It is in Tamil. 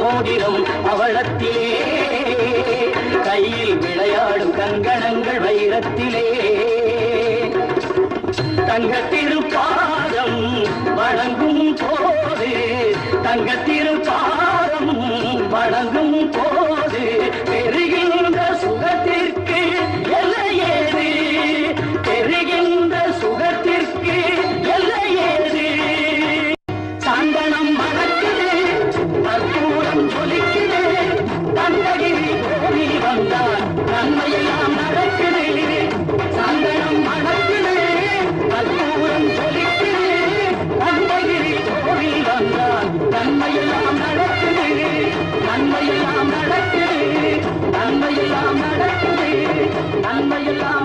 மோதிரம் அவளத்திலே, கையில் விளையாடும் கங்கணங்கள் வைரத்திலே. தங்கத்திருப்பாதம் வணங்கும் போது, தங்கத்திருப்பாதம் வணங்கும் போது பெறுகின்ற சுகத்திற்கு எல்லையேது, பெறுகின்ற சுகத்திற்கு எல்லையேது. சந்தனம் மணக்குது, கற்பூரம் ஜொலிக்குது, தந்தகிரி கோவி வந்தால் நன்மையெல்லாம் நடக்குது. சந்தனம் மணக்குது, கற்பூரம் ஜொலிக்குது, தந்தகிரி கோவி வந்தால் நன்மையெல்லாம் நடக்குது, நன்மையெல்லாம் நடக்குது, நன்மையெல்லாம் நடக்குது, நன்மையெல்லாம்